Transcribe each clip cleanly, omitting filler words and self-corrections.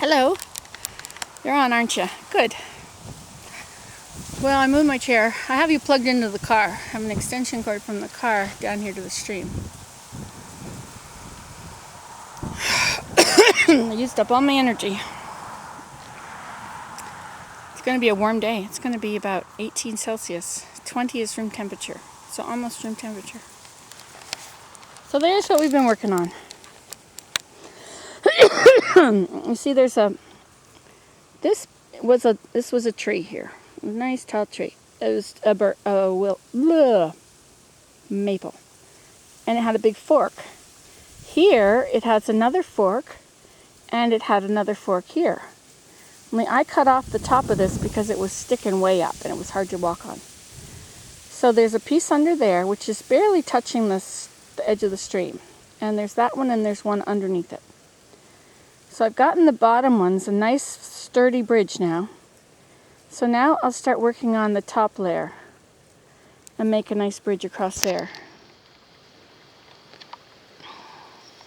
Hello. You're on, aren't you? Good. Well, I moved my chair. I have you plugged into the car. I have an extension cord from the car down here to the stream. I used up all my energy. It's going to be a warm day. It's going to be about 18 Celsius. 20 is room temperature. So almost room temperature. So there's what we've been working on. You see, this was a tree here. A nice tall tree. It was a maple. And it had a big fork. Here it has another fork, and it had another fork here. Only I cut off the top of this because it was sticking way up and it was hard to walk on. So there's a piece under there which is barely touching the edge of the stream. And there's that one and there's one underneath it. So I've gotten the bottom ones a nice sturdy bridge now. So now I'll start working on the top layer and make a nice bridge across there.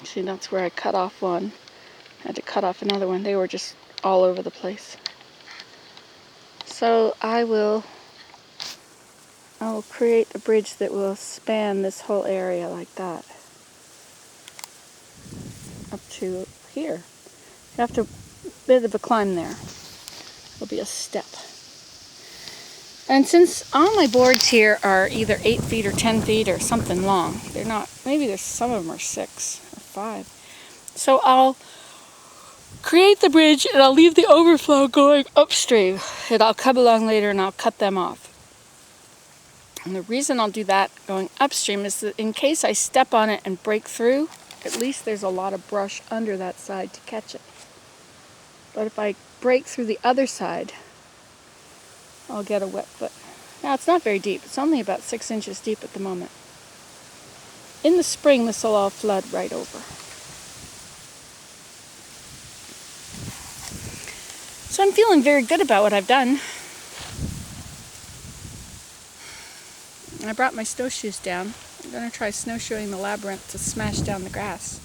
See, that's where I cut off one. I had to cut off another one. They were just all over the place. So I will create a bridge that will span this whole area like that. Up to here. You have to, bit of a climb there. There'll be a step. And since all my boards here are either 8 feet or 10 feet or something long, they're not, maybe there's some of them are 6 or 5. So I'll create the bridge and I'll leave the overflow going upstream. And I'll come along later and I'll cut them off. And the reason I'll do that going upstream is that in case I step on it and break through, at least there's a lot of brush under that side to catch it. But if I break through the other side, I'll get a wet foot. Now, it's not very deep. It's only about 6 inches deep at the moment. In the spring, this will all flood right over. So I'm feeling very good about what I've done. I brought my snowshoes down. I'm going to try snowshoeing the labyrinth to smash down the grass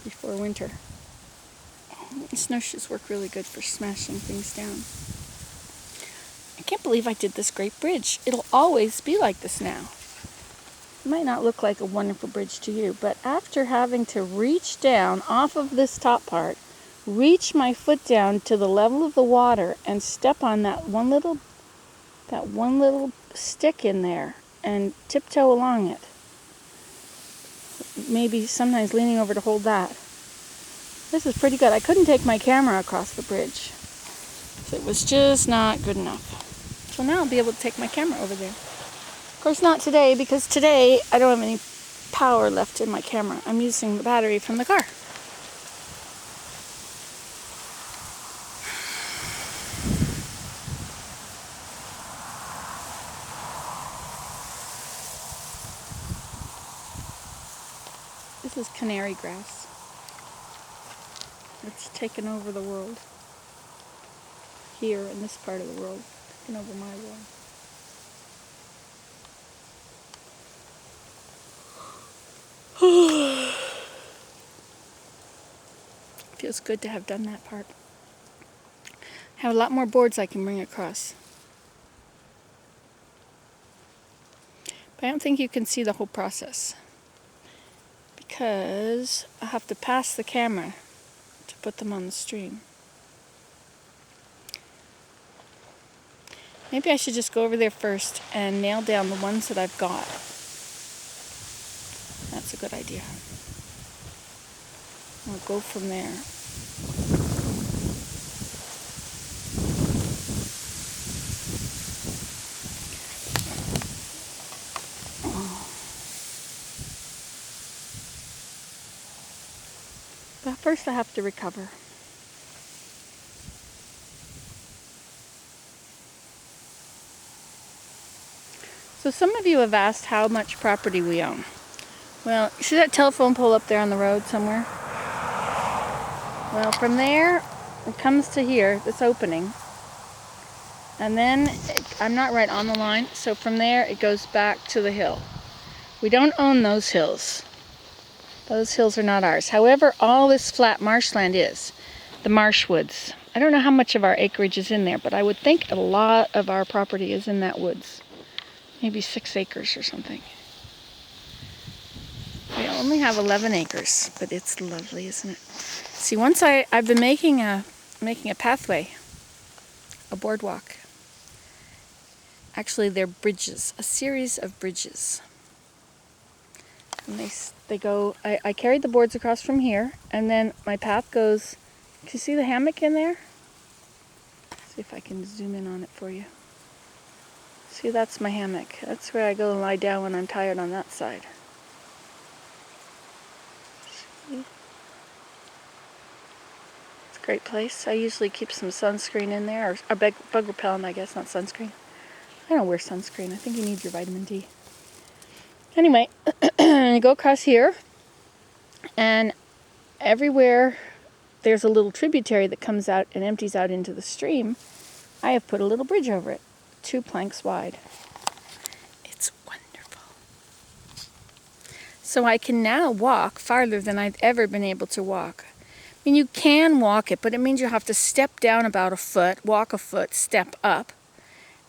before winter. Snowshoes work really good for smashing things down. I can't believe I did this great bridge. It'll always be like this now. It might not look like a wonderful bridge to you, but after having to reach down off of this top part, reach my foot down to the level of the water and step on that one little stick in there and tiptoe along it. Maybe sometimes leaning over to hold that. This is pretty good. I couldn't take my camera across the bridge. So it was just not good enough. So now I'll be able to take my camera over there. Of course not today, because today I don't have any power left in my camera. I'm using the battery from the car. This is canary grass. It's taken over the world. Here in this part of the world. Taken over my world. Feels good to have done that part. I have a lot more boards I can bring across. But I don't think you can see the whole process. Because I have to pass the camera to put them on the stream. Maybe I should just go over there first and nail down the ones that I've got. That's a good idea. I'll go from there. But first I have to recover. So some of you have asked how much property we own. Well, you see that telephone pole up there on the road somewhere? Well, from there, it comes to here, this opening. And then, I'm not right on the line, so from there it goes back to the hill. We don't own those hills. Those hills are not ours. However, all this flat marshland is. the marsh woods. I don't know how much of our acreage is in there, but I would think a lot of our property is in that woods. Maybe 6 acres or something. We only have 11 acres, but it's lovely, isn't it? See, once I've been making a pathway, a boardwalk. Actually, they're bridges, a series of bridges. And they go, I carried the boards across from here, and then my path goes, can you see the hammock in there? See if I can zoom in on it for you. See, that's my hammock. That's where I go and lie down when I'm tired on that side. See? It's a great place. I usually keep some sunscreen in there, or a bug repellent, I guess, not sunscreen. I don't wear sunscreen. I think you need your vitamin D. Anyway, you go across here, and everywhere there's a little tributary that comes out and empties out into the stream, I have put a little bridge over it, 2 planks wide. It's wonderful. So I can now walk farther than I've ever been able to walk. I mean, you can walk it, but it means you have to step down about a foot, walk a foot, step up.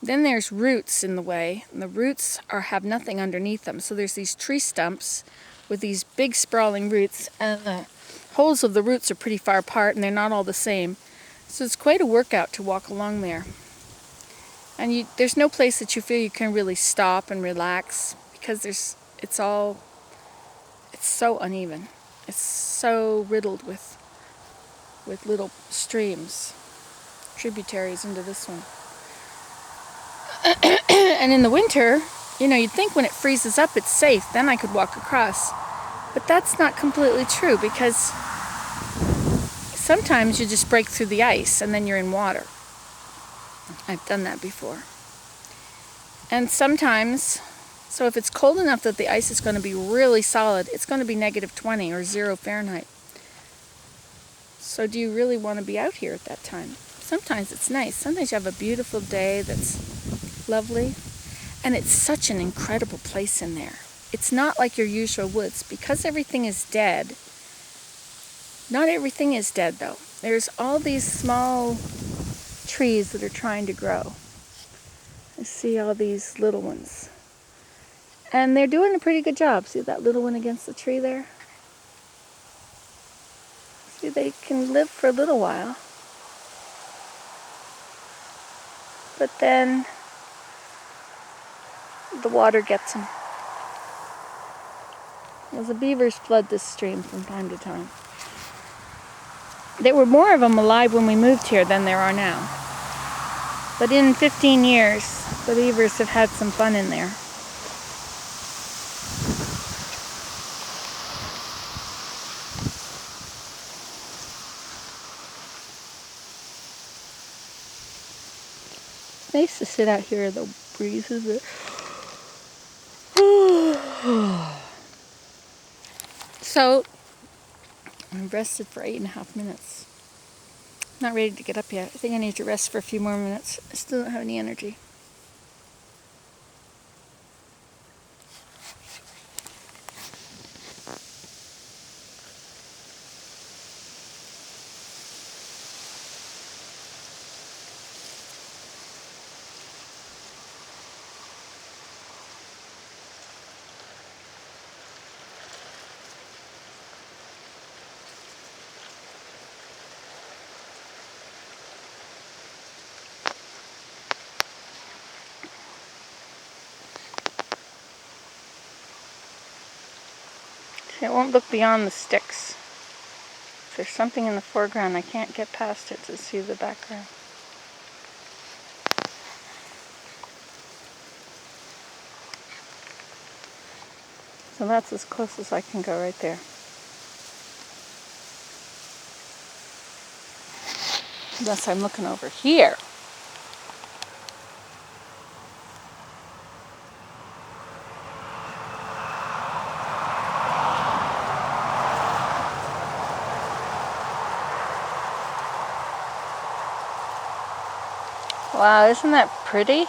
Then there's roots in the way, and the roots have nothing underneath them. So there's these tree stumps with these big sprawling roots, and the holes of the roots are pretty far apart, and they're not all the same. So it's quite a workout to walk along there. And there's no place that you feel you can really stop and relax, because it's so uneven. It's so riddled with little streams, tributaries into this one. And in the winter, you'd think when it freezes up it's safe, then I could walk across. But that's not completely true, because sometimes you just break through the ice and then you're in water. I've done that before. And sometimes, so if it's cold enough that the ice is going to be really solid, it's going to be -20 or 0 Fahrenheit. So do you really want to be out here at that time? Sometimes it's nice. Sometimes you have a beautiful day that's lovely. And it's such an incredible place in there. It's not like your usual woods. Because everything is dead. Not everything is dead, though. There's all these small trees that are trying to grow. I see all these little ones. And they're doing a pretty good job. See that little one against the tree there? See, they can live for a little while. But then the water gets them. As the beavers flood this stream from time to time. There were more of them alive when we moved here than there are now. But in 15 years, the beavers have had some fun in there. It's nice to sit out here, the breezes are... So, I've rested for 8.5 minutes. Not ready to get up yet. I think I need to rest for a few more minutes. I still don't have any energy. It won't look beyond the sticks. If there's something in the foreground, I can't get past it to see the background. So that's as close as I can go right there. Unless I'm looking over here. Wow, isn't that pretty?